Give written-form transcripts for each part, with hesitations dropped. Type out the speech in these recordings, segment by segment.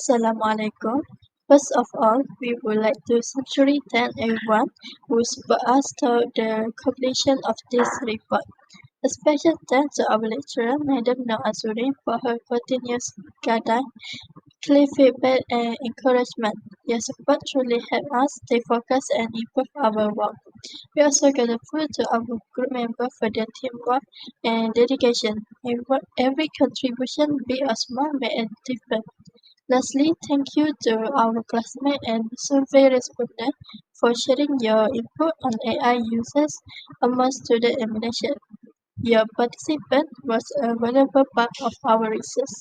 Assalamualaikum. First of all, we would like to sincerely thank everyone who support us toward the completion of this report. A special thanks to our lecturer, Madam Noor Azuri, for her continuous guidance, clear feedback, and encouragement. Your support truly helped us stay focused and improve our work. We are also grateful to our group members for their teamwork and dedication. Every contribution, big or small, made a difference. Lastly, thank you to our classmates and survey respondents for sharing your input on AI uses among student in Malaysia. Your participation was a valuable part of our research.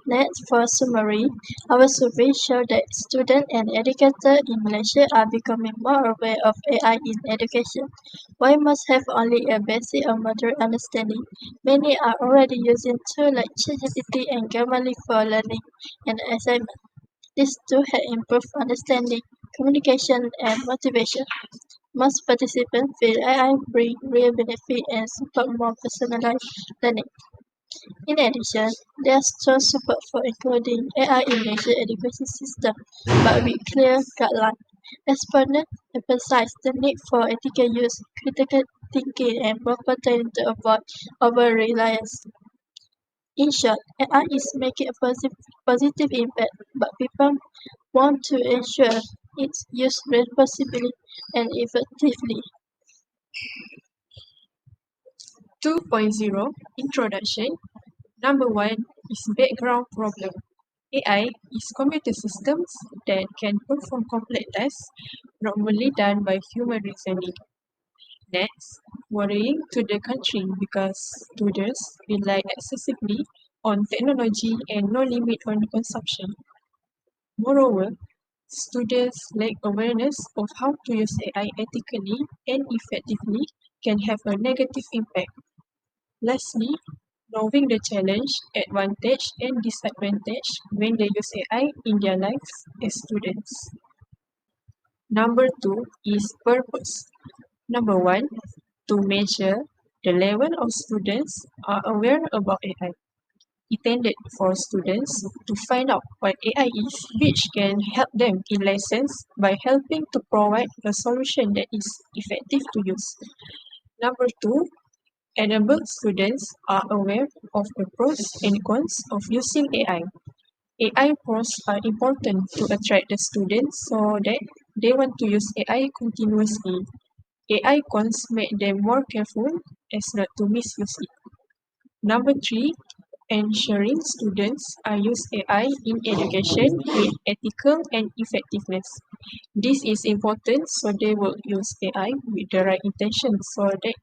Next, for summary, our survey showed that students and educators in Malaysia are becoming more aware of AI in education. While most have only a basic or moderate understanding, many are already using tools like ChatGPT and Grammarly for learning and assignment. These tools have improved understanding, communication, and motivation. Most participants feel AI bring real benefit and support more personalized learning. In addition, there is strong support for including AI in Malaysian education system, but with clear guidelines. Respondents emphasize the need for ethical use, critical thinking, and proper training to avoid over-reliance. In short, AI is making a positive impact, but people want to ensure it's used responsibly and effectively. 2.0 Introduction. Number 1 is background problem. AI is computer systems that can perform complex tasks normally done by human reasoning. Next, worrying to the country because students rely excessively on technology and no limit on consumption. Moreover, students lack awareness of how to use AI ethically and effectively can have a negative impact. Lastly, knowing the challenge, advantage, and disadvantage when they use AI in their lives as students. Number 2 is purpose. Number 1, to measure the level of students are aware about AI. Intended for students to find out what AI is, which can help them in lessons by helping to provide a solution that is effective to use. Number 2, enabled students are aware of the pros and cons of using AI. AI pros are important to attract the students so that they want to use AI continuously. AI cons make them more careful as not to misuse it. Number 3, ensuring students are use AI in education with ethical and effectiveness. This is important so they will use AI with the right intention so that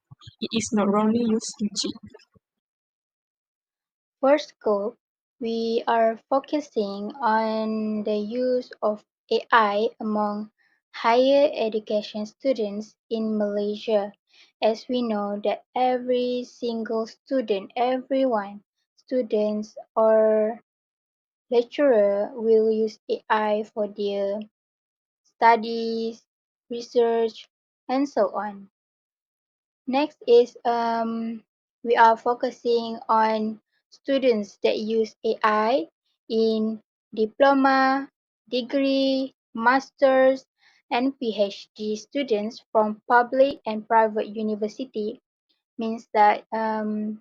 it is not wrongly used to cheat. For scope, we are focusing on the use of AI among higher education students in Malaysia, as we know that every single student, everyone, students or lecturer will use AI for their studies, research, and so on. Next is we are focusing on students that use AI in diploma, degree, masters, and PhD students from public and private university. Means that our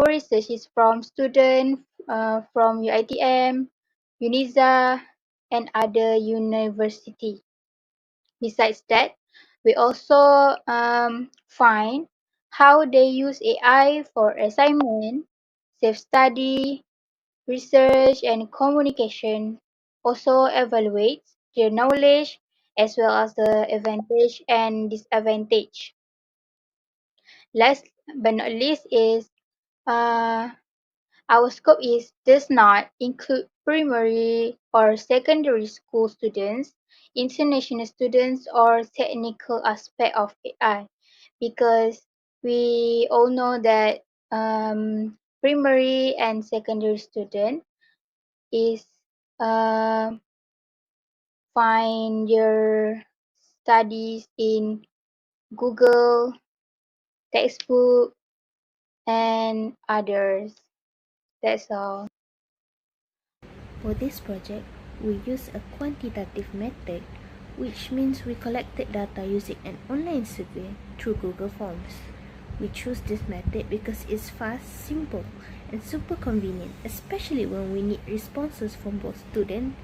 research is from students from UiTM, UNIZA, and other university. Besides that, we also find how they use AI for assignment, self-study, research, and communication. Also evaluates their knowledge as well as the advantage and disadvantage. Last but not least is uh, our scope does not include primary or secondary school students, international students, or technical aspect of AI, because we all know that primary and secondary student is uh, find your studies in Google, textbook, and others. That's all. For this project, we use a quantitative method, which means we collected data using an online survey through Google Forms. We choose this method because it's fast, simple, and super convenient, especially when we need responses from both student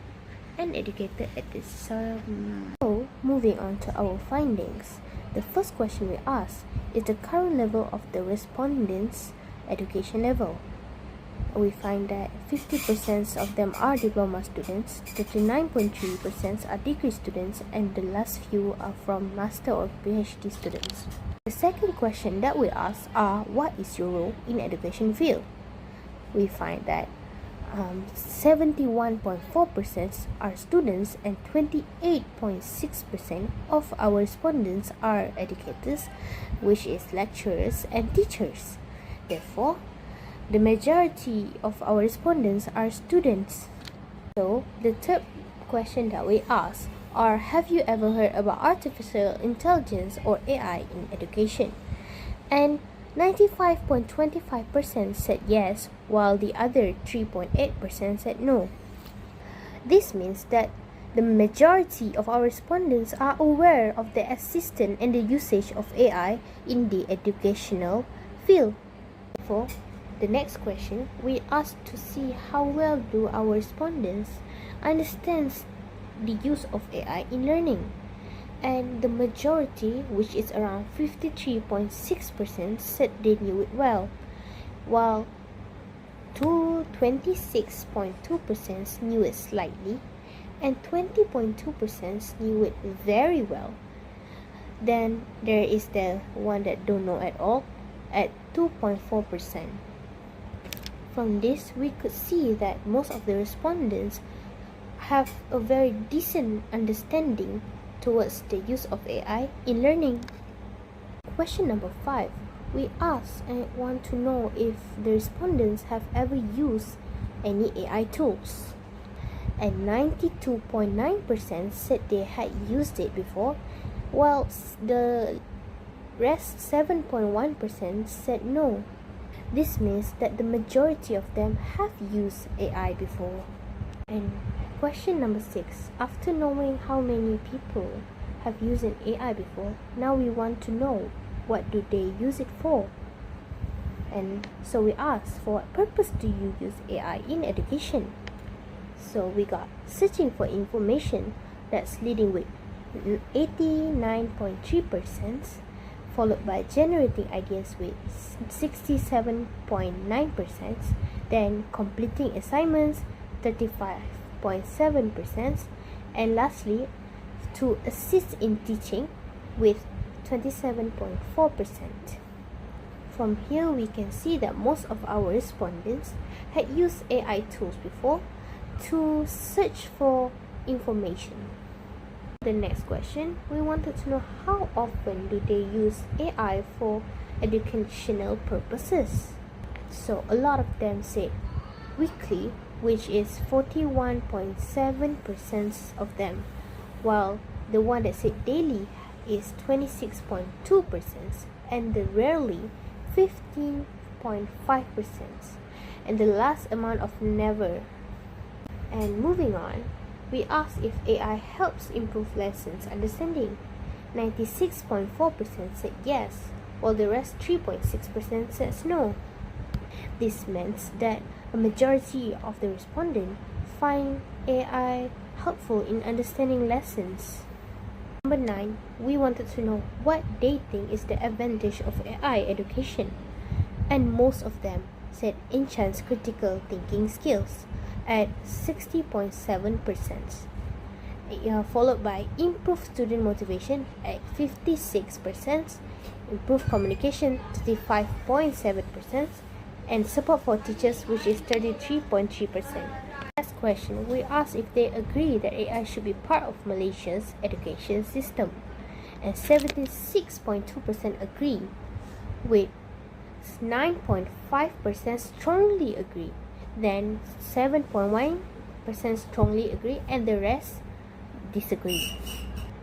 and educator at the same. So, moving on to our findings. The first question we ask is the current level of the respondents' education level. We find that 50% of them are diploma students, 39.3% are degree students, and the last few are from master or PhD students. The second question that we ask are, what is your role in education field? We find that 71.4% are students and 28.6% of our respondents are educators, which is lecturers and teachers. Therefore, the majority of our respondents are students. So, the third question that we ask are, have you ever heard about artificial intelligence or AI in education? And 95.25% said yes, while the other 3.8% said no. This means that the majority of our respondents are aware of the existence and the usage of AI in the educational field. Therefore, the next question, we ask to see how well do our respondents understand the use of AI in learning. And the majority, which is around 53.6%, said they knew it well, while 26.2% knew it slightly, and 20.2% knew it very well. Then there is the one that don't know at all at 2.4%. From this, we could see that most of the respondents have a very decent understanding towards the use of AI in learning. Question number 5. We ask and want to know if the respondents have ever used any AI tools. And 92.9% said they had used it before, while the rest 7.1% said no. This means that the majority of them have used AI before. And question number 6. After knowing how many people have used an AI before, now we want to know what do they use it for. And so we ask, for what purpose do you use AI in education? So we got searching for information, that's leading with 89.3%, followed by generating ideas with 67.9%, then completing assignments 35.7%, and lastly to assist in teaching with 27.4%. From here we can see that most of our respondents had used AI tools before to search for information. The next question, we wanted to know how often do they use AI for educational purposes. So a lot of them said weekly, which is 41.7% of them, while the one that said daily is 26.2%, and the rarely 15.5%, and the last amount of never. And moving on, we asked if AI helps improve lessons understanding. 96.4% said yes, while the rest 3.6% says no. This means that a majority of the respondents find AI helpful in understanding lessons. Number 9, we wanted to know what they think is the advantage of AI education. And most of them said enhance critical thinking skills at 60.7%, followed by improve student motivation at 56%, improve communication 35.7%, and support for teachers, which is 33.3%. Last question, we asked if they agree that AI should be part of Malaysia's education system, and 76.2% agree, with 9.5% strongly agree, then 7.1% strongly agree, and the rest disagree.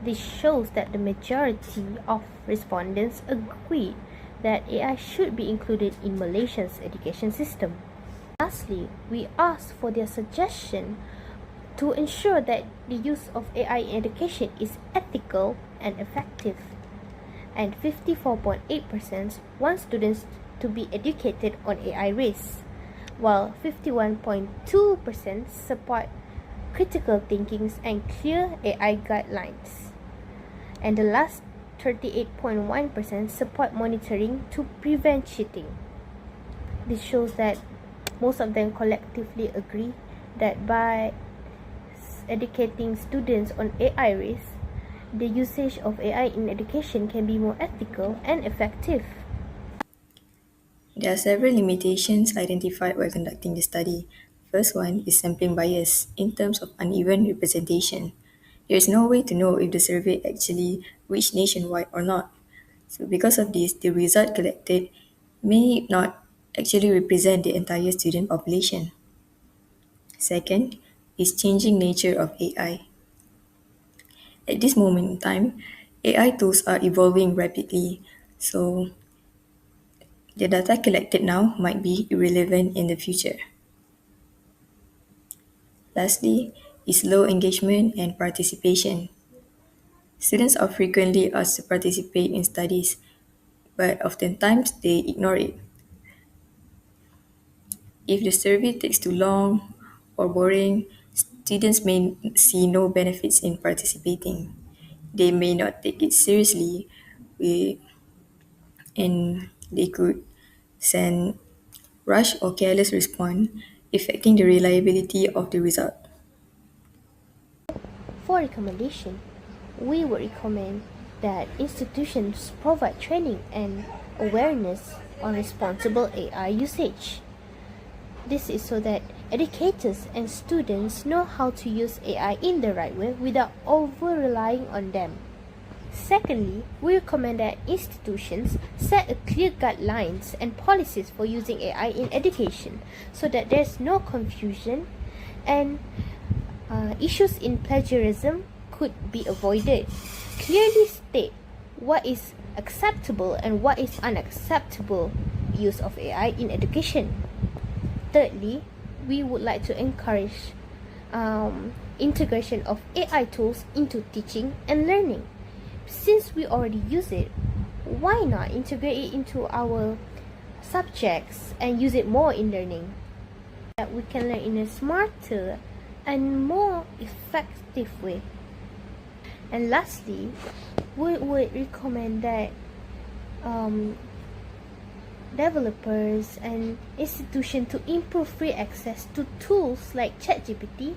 This shows that the majority of respondents agreed that AI should be included in Malaysia's education system. Lastly, we asked for their suggestion to ensure that the use of AI in education is ethical and effective. And 54.8% want students to be educated on AI risks, while 51.2% support critical thinking and clear AI guidelines. And the last 38.1% support monitoring to prevent cheating. This shows that most of them collectively agree that by educating students on AI risks, the usage of AI in education can be more ethical and effective. There are several limitations identified while conducting the study. First one is sampling bias in terms of uneven representation. There is no way to know if the survey actually reached nationwide or not. So because of this, the result collected may not actually represent the entire student population. Second is changing nature of AI. At this moment in time, AI tools are evolving rapidly, so the data collected now might be irrelevant in the future. Lastly, is low engagement and participation. Students are frequently asked to participate in studies, but oftentimes they ignore it. If the survey takes too long or boring, students may see no benefits in participating. They may not take it seriously, we- and they could send rush or careless response, affecting the reliability of the result. For recommendation, we would recommend that institutions provide training and awareness on responsible AI usage. This is so that educators and students know how to use AI in the right way without over relying on them. Secondly, we recommend that institutions set a clear guidelines and policies for using AI in education so that there's no confusion and issues in plagiarism could be avoided. Clearly state what is acceptable and what is unacceptable use of AI in education. Thirdly, we would like to encourage integration of AI tools into teaching and learning. Since we already use it, why not integrate it into our subjects and use it more in learning? That we can learn in a smarter and more effective way. And lastly, we would recommend that developers and institutions to improve free access to tools like ChatGPT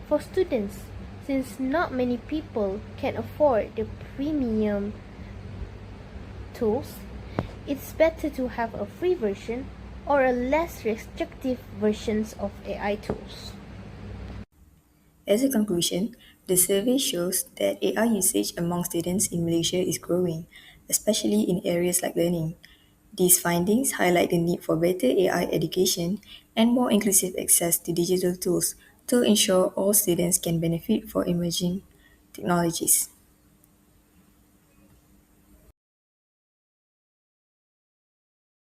for students, since not many people can afford the premium tools. It's better to have a free version or a less restrictive versions of AI tools. As a conclusion, the survey shows that AI usage among students in Malaysia is growing, especially in areas like learning. These findings highlight the need for better AI education and more inclusive access to digital tools to ensure all students can benefit from emerging technologies.